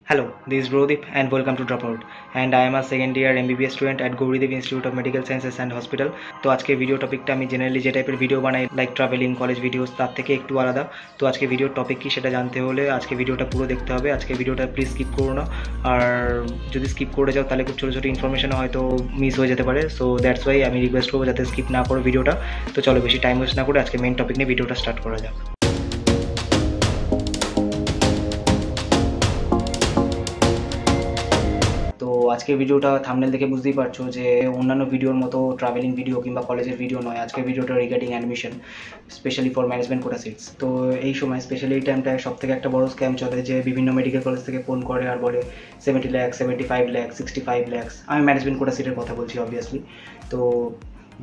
Hello, this is Brodeep and welcome to Dropout. And I am a second year MBBS student at Gauridev Institute of Medical Sciences and Hospital. তো আজকে video টপিকটা আমি generally যে টাইপের video বানাই like travelling college videos তার থেকে একটু আলাদা। তো আজকে ভিডিওর টপিক কি সেটা জানতে হলে আজকে ভিডিওটা পুরো দেখতে হবে। আজকে ভিডিওটা প্লিজ স্কিপ করো না, আর যদি স্কিপ করে যাও তাহলে খুব ছোটো ছোটো ইনফরমেশন হয়তো মিস হয়ে যেতে পারে। সো দ্যাটস ওয়াই আমি রিকোয়েস্ট করবো যাতে স্কিপ না করো ভিডিওটা। তো চলো বেশি টাইম ওয়েস্ট না করে আজকে মেইন টপিক নিয়ে ভিডিওটা স্টার্ট করা যাক। তো আজকের ভিডিওটা থাম্বনেল দেখে বুঝতেই পারছো যে অন্যান্য ভিডিওর মতো ট্রাভেলিং ভিডিও কিংবা কলেজের ভিডিও নয়। আজকের ভিডিওটা regarding admission specially for management quota seats. তো এই সময় স্পেশালি এই টাইমটায় সব থেকে একটা বড় স্ক্যাম চলে যে বিভিন্ন মেডিকেল কলেজ থেকে ফোন করে আর বলে 70 লাখ 75 লাখ 65 লাখ। আমি ম্যানেজমেন্ট কোটা সিটের কথা বলছি অবভিয়াসলি। তো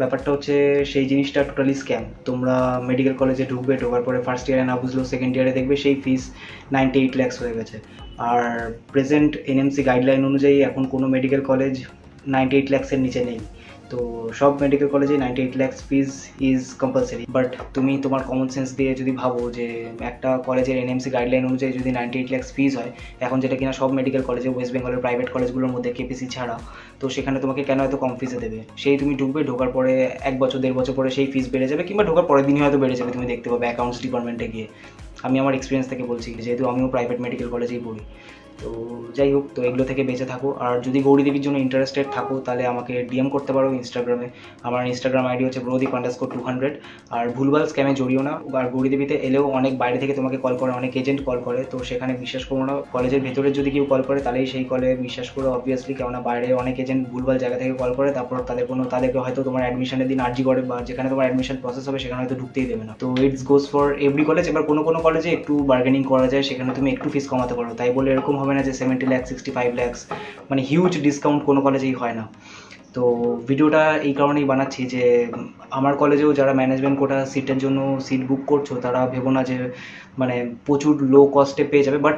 ব্যাপারটা হচ্ছে সেই জিনিসটা টোটালি স্ক্যাম। তোমরা মেডিকেল কলেজে ঢোকার পরে ফার্স্ট ইয়ারে না বুঝলেও সেকেন্ড ইয়ারে দেখবে সেই ফিস 98 লাখ হয়ে গেছে। আর প্রেজেন্ট এনএমসি গাইডলাইন অনুযায়ী এখন কোনো মেডিকেল কলেজ 98 লাখের নিচে নেই। তো সব মেডিকেল কলেজে 98 লাখ ফিজ ইজ কম্পালসারি। বাট তুমি তোমার কমন সেন্স দিয়ে যদি ভাবো যে একটা কলেজের এনএমসি গাইডলাইন অনুযায়ী যদি 98 লাখ ফিজ হয় এখন, যেটা কিনা সব মেডিকেল কলেজে ওয়েস্ট বেঙ্গলের প্রাইভেট কলেজগুলোর মধ্যে কেপিসি ছাড়া, তো সেখানে তোমাকে কেন এত কম ফিজে দেবে? সেই তুমি ঢোকার পরে 1 বছর 1.5 বছর পরে সেই ফিজ বেড়ে যাবে, কিংবা ঢোকার পরের দিনই হয়তো বেড়ে যাবে, তুমি দেখতে পাবে অ্যাকাউন্টস ডিপার্টমেন্টে গিয়ে। আমি আমার এক্সপিরিয়েন্স থেকে বলছি, যেহেতু আমিও প্রাইভেট মেডিকেল কলেজেই পড়ি। তো যাই হোক, তো এগুলো থেকে বেঁচে থাকো। আর যদি গৌরীদেবীর জন্য ইন্টারেস্টেড থাকো তাহলে আমাকে ডিএম করতে পারো ইনস্টাগ্রামে। আমার ইনস্টাগ্রাম আইডি হচ্ছে brodeep_200। আর ভুলভাল স্ক্যামে জড়িও না। আর গৌরীদেবীতে এলেও অনেক বাইরে থেকে তোমাকে কল করে, অনেক এজেন্ট কল করে, তো সেখানে বিশ্বাস করো না। কলেজের ভেতরে যদি কেউ কল করে তাহলেই সেই কলে বিশ্বাস করো অবভিয়াসলি, কেননা বাইরে অনেক এজেন্ট ভুলভাল জায়গা থেকে কল করে, তারপর তাদেরকে হয়তো তোমার অ্যাডমিশনের দিন আর্জি করে, বা যেখানে তোমার অ্যাডমিশন প্রসেস হবে সেখানে হয়তো ঢুকতেই দেবে না। তো it's goes for every college. এবার কোনো কোনো কলেজে একটু বার্গেনিং করা যায়, সেখানে তুমি একটু ফিস কমাতে পারো। তাই বলে এরকম হবে না যে 70 লাখ 65 লাখ, মানে হিউজ ডিসকাউন্ট কোনো কলেজেই হয় না। তো ভিডিওটা এই কারণেই বানাচ্ছি যে আমার কলেজেও যারা ম্যানেজমেন্ট কোটা সিটের জন্য সিট বুক করছো তারা ভেবো না যে মানে প্রচুর লো কস্টে পেয়ে যাবে। But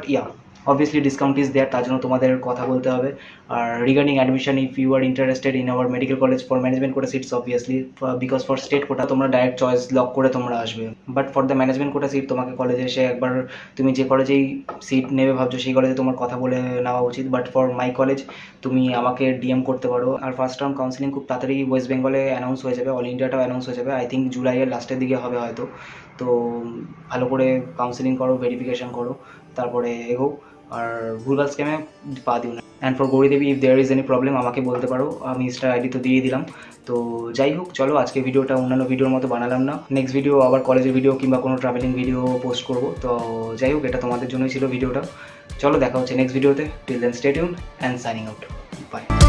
obviously discount is there, তার জন্য তোমাদের কথা বলতে হবে। আর regarding admission, if you are interested in our medical college for management quota seats, obviously because for state quota তোমরা ডাইরেক্ট চয়েস লক করে তোমরা আসবে। But for the management quota seat তোমাকে কলেজে এসে একবার তুমি যে কলেজেই সিট নেবে ভাবছো সেই কলেজে তোমার কথা বলে নেওয়া উচিত। বাট ফর মাই কলেজ তুমি আমাকে ডিএম করতে পারো। আর ফার্স্ট রাউন্ড কাউন্সিলিং খুব তাড়াতাড়ি ওয়েস্ট বেঙ্গলে অ্যানাউন্স হয়ে যাবে, অল ইন্ডিয়াটাও অ্যানাউন্স হয়ে যাবে। আই থিঙ্ক জুলাইয়ের লাস্টের দিকে হবে হয়তো। তো ভালো করে কাউন্সিলিং করো, ভেরিফিকেশন করো, তারপরে এগো। আর ভুলভাল স্ক্যামে পা দিও না। And for Gauridevi if there is any problem আমাকে বলতে পারো, আমি ইনস্টার আইডি তো দিয়ে দিলাম। তো যাই হোক, চলো আজকে ভিডিওটা অন্যান্য ভিডিওর মতো বানালাম না। নেক্সট ভিডিও আবার কলেজের ভিডিও কিংবা কোনো ট্রাভেলিং ভিডিও পোস্ট করবো। তো যাই হোক, এটা তোমাদের জন্যই ছিল ভিডিওটা। চলো দেখা হচ্ছে নেক্সট ভিডিওতে। Till then stay tuned and signing out. By.